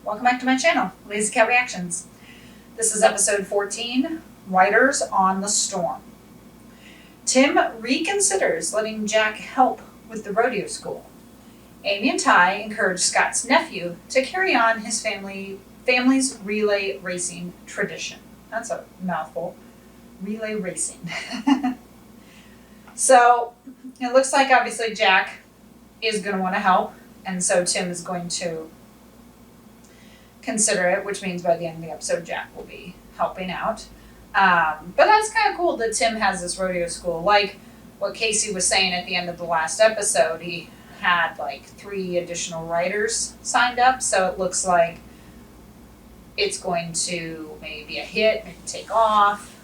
Welcome back to my channel, Lazy Cat Reactions. This is episode 14, Riders on the Storm. Tim reconsiders letting Jack help with the rodeo school. Amy and Ty encourage Scott's nephew to carry on his family's relay racing tradition. That's a mouthful. Relay racing. So it looks like obviously Jack is going to want to help, and so Tim is going to consider it, which means by the end of the episode Jack will be helping out. But that's kind of cool that Tim has this rodeo school. Like what Casey was saying at the end of the last episode, he had like 3 additional riders signed up, so it looks like it's going to maybe be a hit, maybe take off.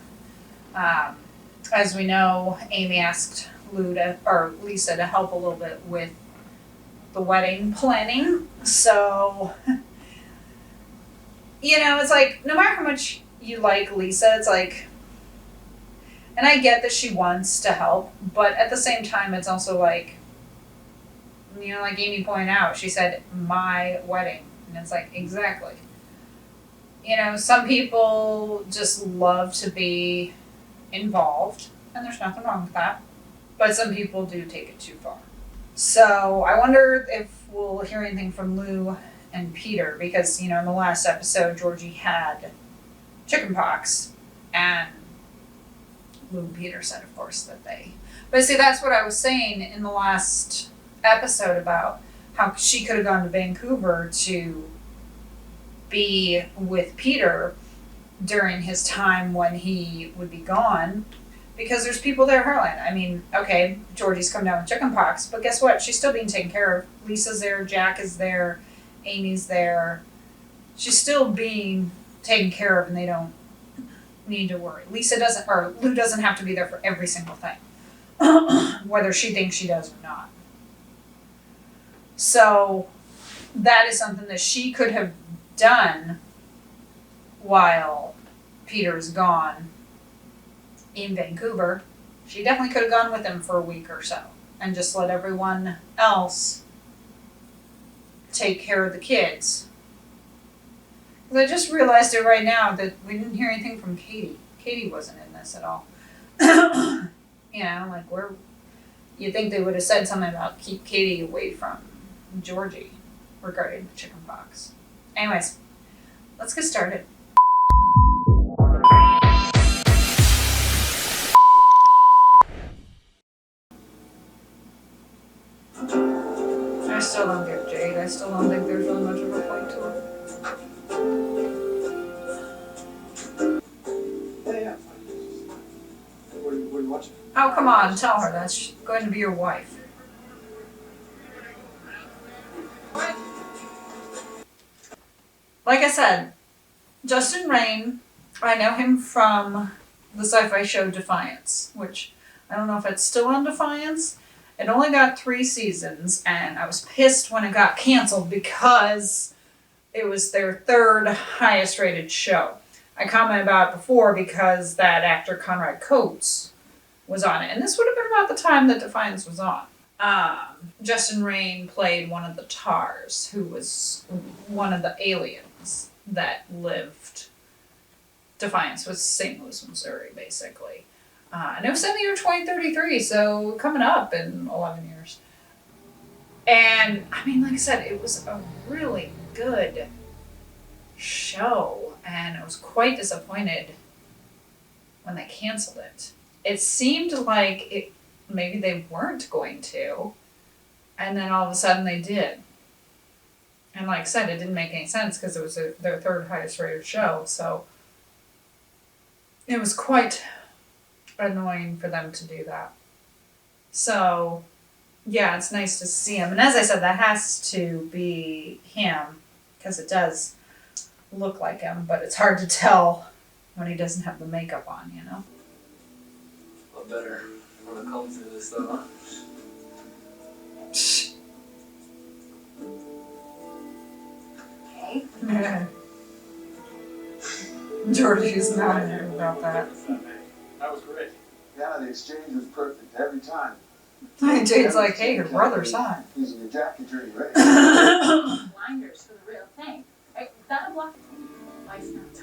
As we know, Amy asked Lisa to help a little bit with the wedding planning. So, you know, it's like, no matter how much you like Lisa, it's like, and I get that she wants to help, but at the same time, it's also like, you know, like Amy pointed out, she said, my wedding. And it's like, exactly. You know, some people just love to be involved, and there's nothing wrong with that. But some people do take it too far. So I wonder if we'll hear anything from Lou and Peter, because, you know, in the last episode, Georgie had chickenpox, and Lou and Peter said, of course, that they... But see, that's what I was saying in the last episode about how she could have gone to Vancouver to be with Peter during his time when he would be gone, because there's people there at Heartland. I mean, okay, Georgie's come down with chickenpox, but guess what? She's still being taken care of. Lisa's there, Jack is there, Amy's there. She's still being taken care of, and they don't need to worry. Lou doesn't have to be there for every single thing, whether she thinks she does or not. So that is something that she could have done while Peter's gone in Vancouver. She definitely could have gone with him for a week or so and just let everyone else take care of the kids. Because I just realized it right now that we didn't hear anything from Katie. Katie wasn't in this at all. You know, like you'd think they would have said something about keep Katie away from Georgie regarding the chickenpox. Anyways, let's get started. I still don't get Jade. I still don't think there's really much of a point to her. Yeah. What are you watching? Oh, come on, tell her that's going to be your wife. Like I said, Justin Rain, I know him from the sci-fi show Defiance, which I don't know if it's still on Defiance. It only got 3 seasons, and I was pissed when it got canceled because it was their 3rd highest rated show. I commented about it before because that actor Conrad Coates was on it, and this would have been about the time that Defiance was on. Justin Rain played one of the Tars, who was one of the aliens that lived. Defiance was St. Louis, Missouri, basically. And it was in the year 2033, so coming up in 11 years. And, I mean, like I said, it was a really good show, and I was quite disappointed when they canceled it. It seemed like maybe they weren't going to, and then all of a sudden they did. And like I said, it didn't make any sense because it was their 3rd highest rated show, so it was quite annoying for them to do that. So, yeah, it's nice to see him. And as I said, that has to be him, because it does look like him, but it's hard to tell when he doesn't have the makeup on, you know? A lot better when I come through this, though. Okay. Georgie's not in there about that. That was great. Yeah, the exchange was perfect every time. Jade's like, hey, your brother's on. Using your jacket during race. Blinders for the real thing.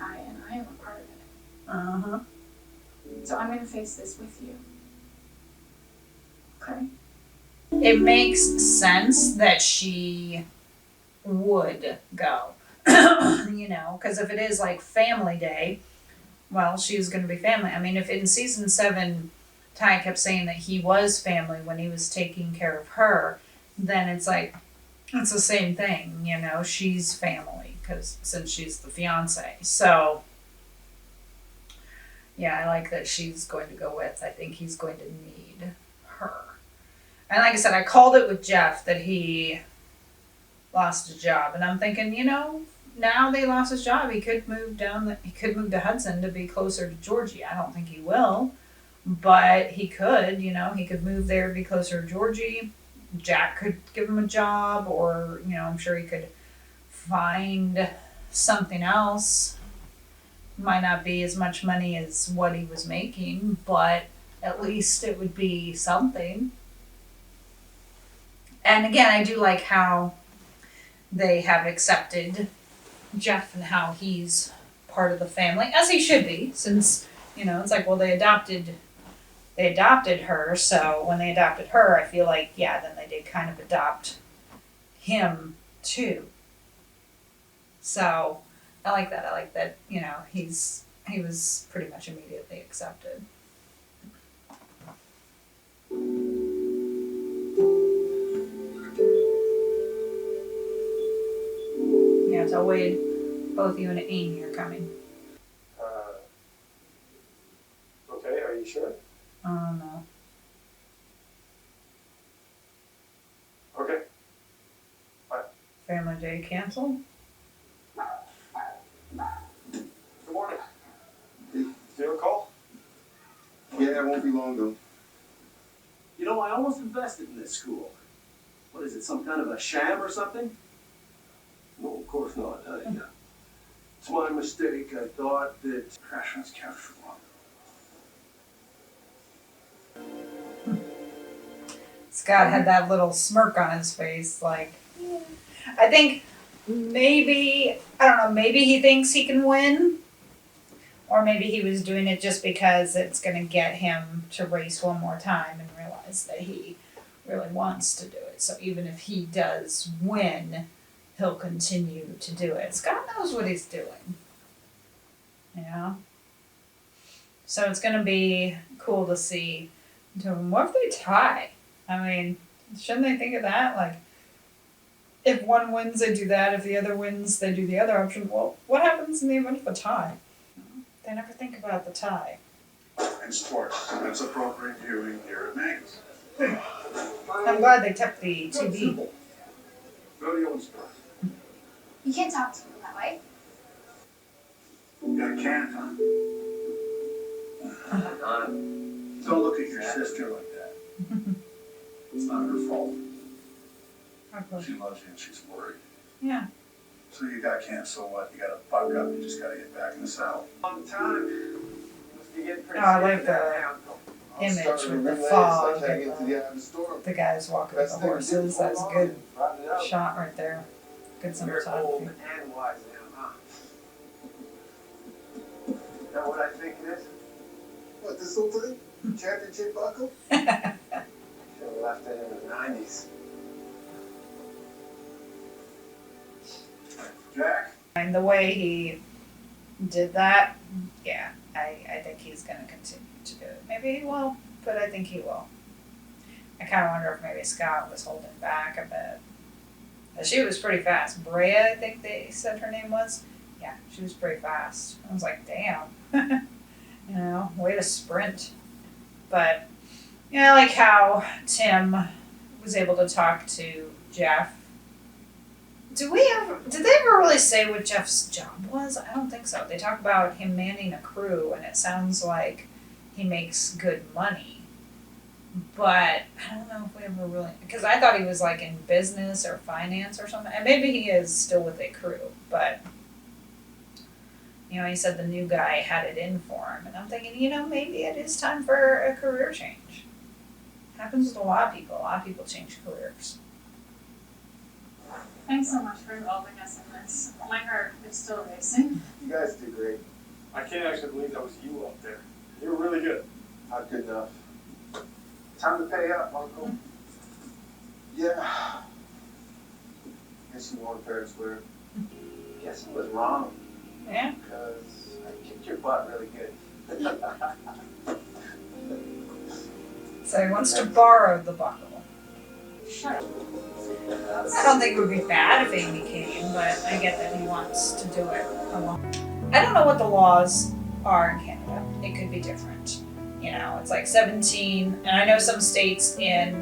Ty, and I am a part of it. Uh-huh. So I'm gonna face this with you. Okay? It makes sense that she would go. You know, because if it is like family day, well, she's going to be family. I mean, if in season 7, Ty kept saying that he was family when he was taking care of her, then it's like, it's the same thing, you know, she's family because since she's the fiance. So, yeah, I like that she's going to go with. I think he's going to need her. And like I said, I called it with Jeff that he lost his job, and I'm thinking, you know, now that he lost his job, he could move he could move to Hudson to be closer to Georgie. I don't think he will, but he could, you know, he could move there to be closer to Georgie. Jack could give him a job, or, you know, I'm sure he could find something else. Might not be as much money as what he was making, but at least it would be something. And again, I do like how they have accepted Jeff and how he's part of the family, as he should be, since, you know, it's like, well, they adopted her, so when they adopted her, I feel like, yeah, then they did kind of adopt him too. So I like that. I like that, you know, he was pretty much immediately accepted. Yeah, tell Wade both you and Amy are coming. Okay, are you sure? No. Okay. Family day canceled? Good morning. Do you recall? Yeah, it won't be long though. You know, I almost invested in this school. What is it, some kind of a sham or something? No, of course not. It's my mistake. I thought that crash was kept for long. Scott had that little smirk on his face, like, I think maybe, I don't know, maybe he thinks he can win, or maybe he was doing it just because it's going to get him to race one more time and realize that he really wants to do it. So even if he does win, he'll continue to do it. Scott knows what he's doing, you know? So it's going to be cool to see. What if they tie? I mean, shouldn't they think of that? Like, if one wins, they do that. If the other wins, they do the other option. Well, what happens in the event of a tie? They never think about the tie. And sports. That's appropriate viewing here at Magnus. I'm glad they kept the TV. Rodeo and sports. You can't talk to him that way. I can't, huh? Don't look at your sister like that. It's not her fault. She loves you and she's worried. Yeah. So you got can't, so what? You gotta buck up, you just gotta get back in the saddle. On time. Must be getting pretty Oh, I sick like of that the now. image Starting with the relays, fog I can't and get to the eye of the storm. the guys walking with the horses. That's a good shot right there. Good You're old cinematography. and wise now, huh? Is that what I think it is? What, this whole thing? Championship buckle? Should have left it in the 90s. Jack? And the way he did that, yeah, I think he's going to continue to do it. Maybe he will, but I think he will. I kind of wonder if maybe Scott was holding back a bit. But she was pretty fast. Brea, I think they said her name was. Yeah, she was pretty fast. I was like, damn. You know, way to sprint. But, yeah, I like how Tim was able to talk to Jeff. Did they ever really say what Jeff's job was? I don't think so. They talk about him manning a crew, and it sounds like he makes good money. But I don't know if we ever really, because I thought he was like in business or finance or something. And maybe he is still with a crew, but you know, he said the new guy had it in for him. And I'm thinking, you know, maybe it is time for a career change. Happens with a lot of people. A lot of people change careers. Thanks so much for involving us in this. My heart is still racing. You guys did great. I can't actually believe that was you up there. You were really good. Not good enough. Time to pay up, Uncle. Yeah. Guess you won fair and square. Guess I was wrong, Yeah. because I kicked your butt really good. So he wants to borrow the buckle. Shut up. I don't think it would be bad if Amy came, but I get that he wants to do it alone. I don't know what the laws are in Canada. It could be different. You know, it's like 17, and I know some states in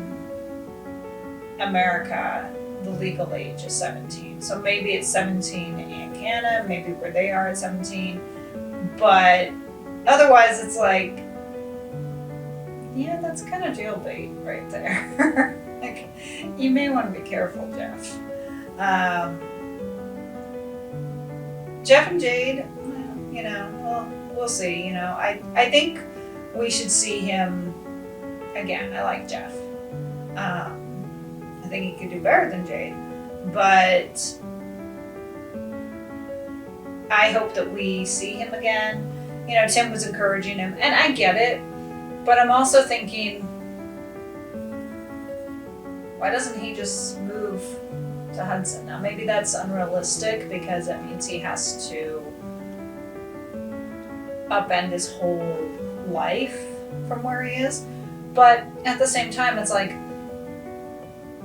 America, the legal age is 17. So maybe it's 17 in Canada, maybe where they are at 17. But otherwise, it's like, yeah, that's kind of jail bait right there. Like, you may want to be careful, Jeff. Jeff and Jade, you know, we'll see. You know, I think we should see him again. I like Jeff. I think he could do better than Jade, but I hope that we see him again. You know, Tim was encouraging him, and I get it, but I'm also thinking, why doesn't he just move to Hudson? Now, maybe that's unrealistic because that means he has to upend his whole life from where he is. But at the same time, it's like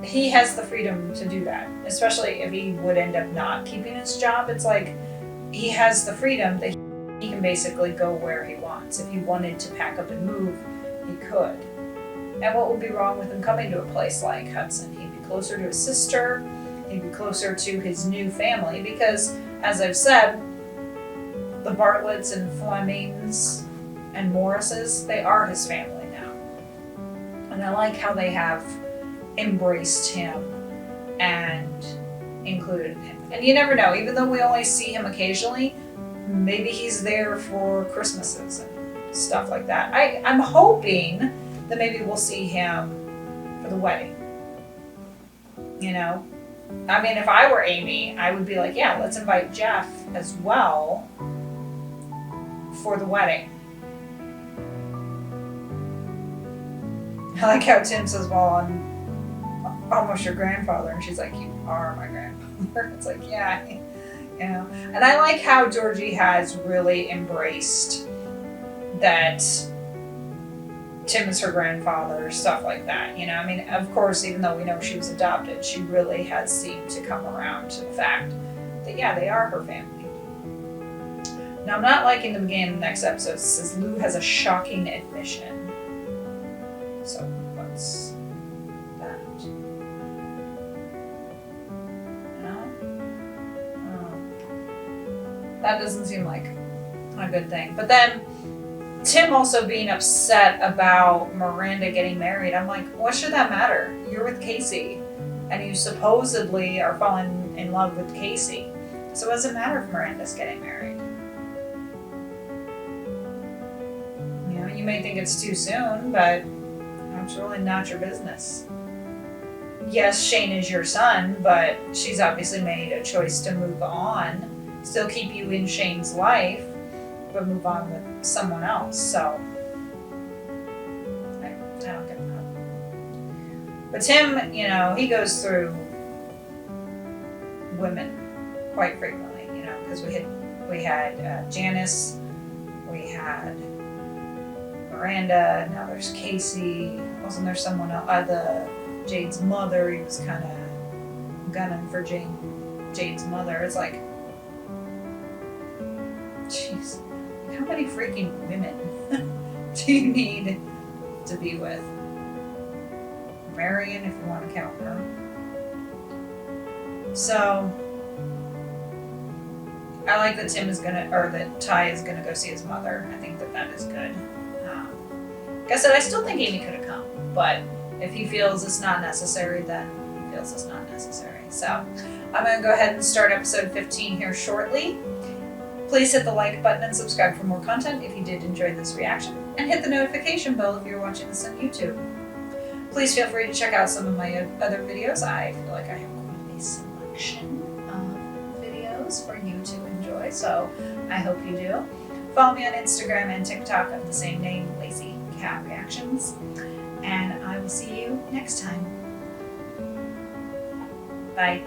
he has the freedom to do that, especially if he would end up not keeping his job. It's like he has the freedom that he can basically go where he wants. If he wanted to pack up and move, he could. And what would be wrong with him coming to a place like Hudson? He'd be closer to his sister, he'd be closer to his new family, because, as I've said, the Bartletts and Flemings and Morrises, they are his family now. And I like how they have embraced him and included him. And you never know, even though we only see him occasionally, maybe he's there for Christmases and stuff like that. I'm hoping that maybe we'll see him for the wedding. You know? I mean, if I were Amy, I would be like, yeah, let's invite Jeff as well for the wedding. I like how Tim says, well, I'm almost your grandfather. And she's like, you are my grandfather. It's like, yeah, you know. And I like how Georgie has really embraced that Tim is her grandfather, stuff like that. You know, I mean, of course, even though we know she was adopted, she really has seemed to come around to the fact that, yeah, they are her family. Now, I'm not liking the beginning of the next episode. It says Lou has a shocking admission. So, what's that? No? Oh. That doesn't seem like a good thing. But then, Tim also being upset about Miranda getting married. I'm like, what should that matter? You're with Casey, and you supposedly are falling in love with Casey. So what does it matter if Miranda's getting married? You know, you may think it's too soon, but it's really not your business. Yes, Shane is your son, but she's obviously made a choice to move on, still keep you in Shane's life, but move on with someone else. So I don't get that. But Tim, you know, he goes through women quite frequently, you know, because we had Janice, we had Miranda, now there's Casey. Wasn't there someone else? The Jade's mother. He was kind of gunning for Jade's mother. It's like, jeez, how many freaking women do you need to be with? Marion, if you want to count her. So I like that that Ty is gonna go see his mother. I think that is good. Like I said, I still think Amy could have come, but if he feels it's not necessary, then he feels it's not necessary. So I'm going to go ahead and start episode 15 here shortly. Please hit the like button and subscribe for more content if you did enjoy this reaction, and hit the notification bell if you're watching this on YouTube. Please feel free to check out some of my other videos. I feel like I have quite a selection. selection of videos for you to enjoy, so I hope you do. Follow me on Instagram and TikTok of the same name, Lazy Cat Reactions, and I will see you next time. Bye.